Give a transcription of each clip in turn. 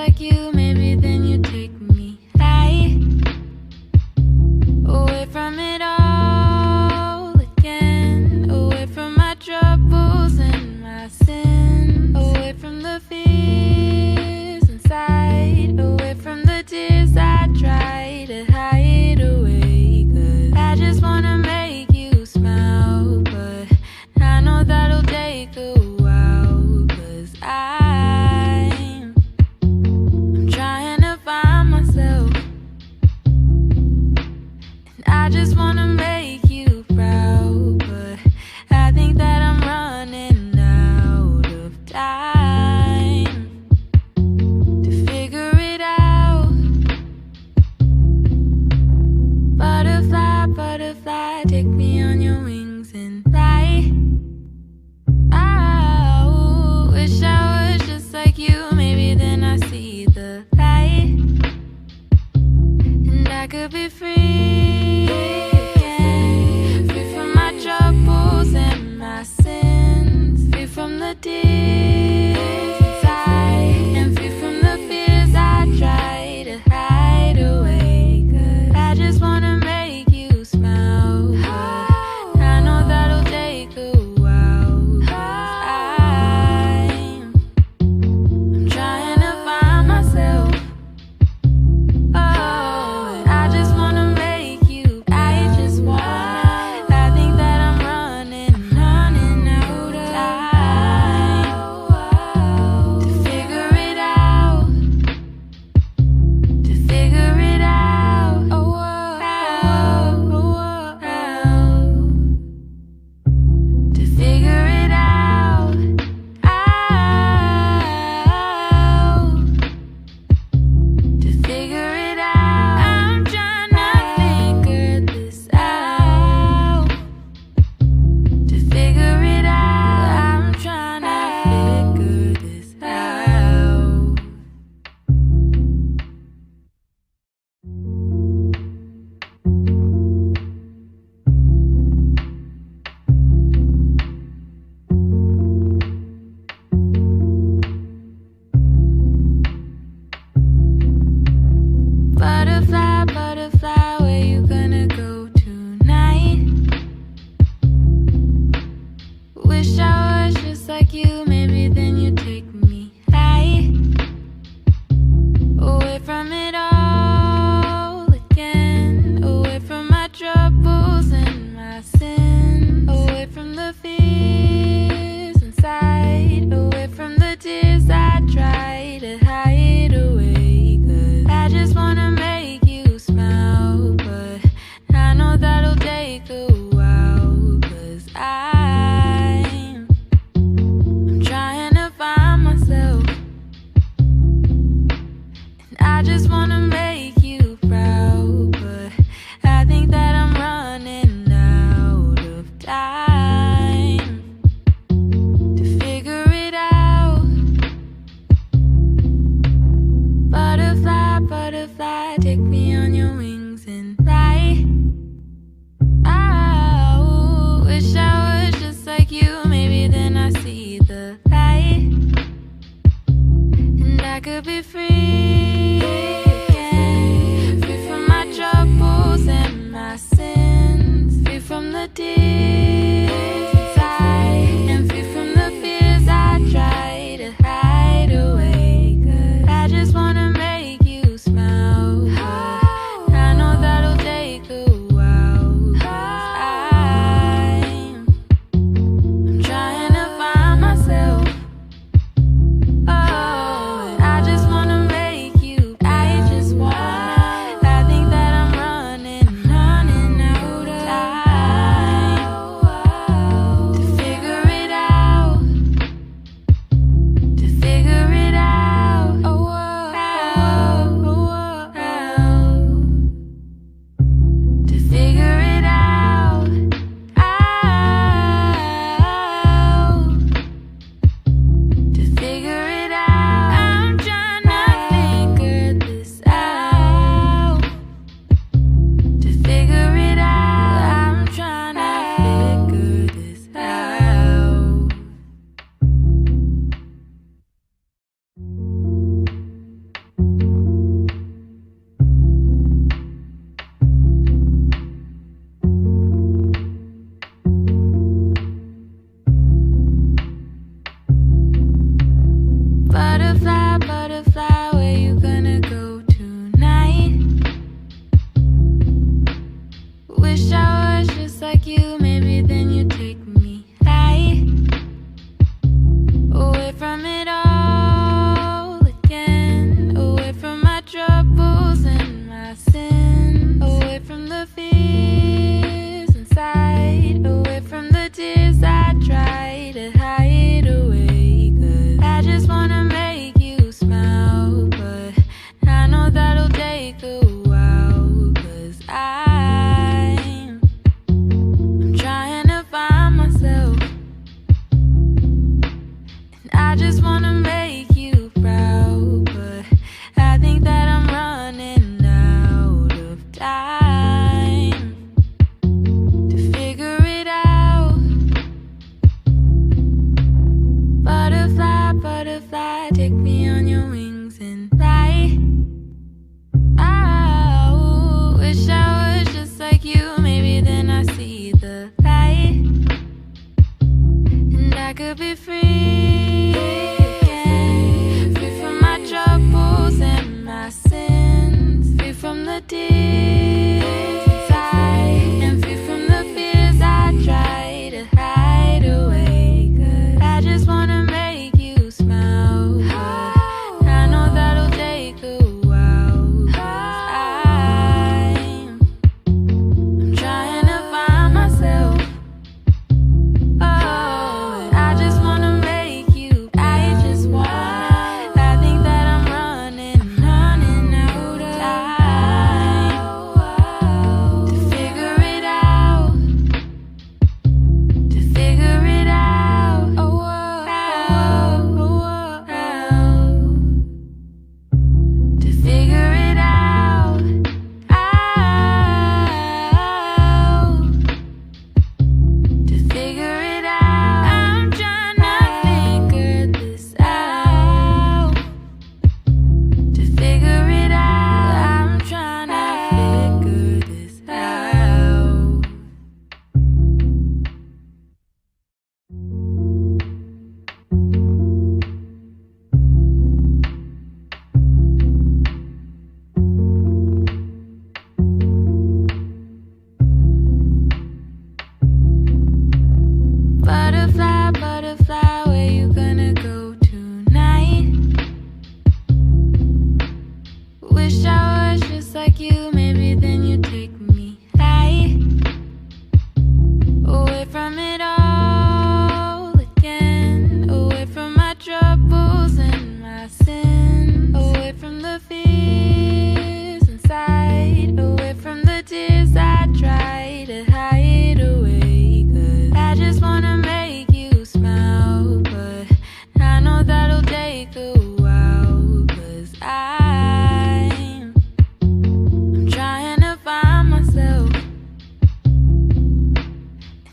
like you, maybe then you take me high, away from it all again, away from my troubles and my sins, away from the fears inside, away from the tears I try to hide away. 'Cause I just wanna make you smile, but I know that'll take a while. 'Cause I'm trying to find myself, and I just wanna make you proud, but I think that I'm running out of time to figure it out. Butterfly, butterfly, take me on your wings and fly. I wish I was just like you, maybe then I see the light, and I could be free again, free from my troubles and my sins, free from the tears inside, and free from the fears I try to hide away. 'Cause I just wanna make you smile, but I know that'll take a while. 'Cause I'm trying to find myself. Oh, and I just wanna make you. I just wanna. I think that I'm running out of time to figure it out, to figure it out. Oh, to figure it out. To figure it out. I'm trying to figure this out. To figure it out. I'm trying to figure this out. Butterfly, butterfly, where you gonna go tonight? Wish I was just like you, maybe then you take me high, away from it all again, away from my troubles and my sins, away from the fears inside, away from the tears I try to hide away. 'Cause I just wanna make you smile, but I know that'll take a while. 'Cause I'm trying to find myself, and I just wanna make you proud, but I think that I'm running out of time to figure it out. Butterfly, butterfly, take me on your wings and fly. I wish I was just like you, maybe then I see the light, and I could be free again, free from my troubles and my sins, free from the tears inside, and free from the fears I try to hide away. 'Cause I just wanna make you smile, but I know that'll take a while. 'Cause I'm trying to find myself. Oh, and I just wanna make you. I just wanna. I think that I'm running out of time butterfly, take me on your wings and fly. Oh, wish I was just like you, maybe then I see the light, and I could be free again, free from my troubles and my sins, free from the tears inside, and free from the fears I try to hide away. 'Cause I just wanna make you smile, but I know that'll take a while. 'Cause I'm trying to find myself. Oh, I just wanna make you. I think that I'm running out of time to figure it out, to figure it out. Oh, to figure it out. To figure it out. I'm trying to figure this out. To figure it out. I'm trying to figure this out. Butterfly, butterfly, where you gonna go tonight? Wish I was just like you, maybe then you'd take me high, away from it all again, away from my troubles and my sins, away from the fears inside, away from the tears I try to hide away. 'Cause I just wanna make you smile, but I know that'll take a while. 'Cause I'm trying to find myself,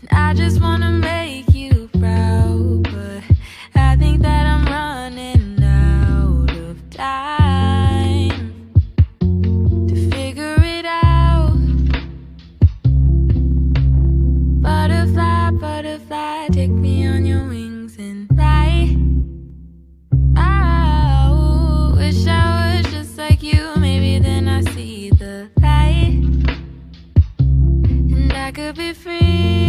and I just wanna make you proud, but I think that I'm running out of time to figure it out. Butterfly, butterfly, take me on your wings and fly. Oh, wish I was just like you, maybe then I see the light, and I could be free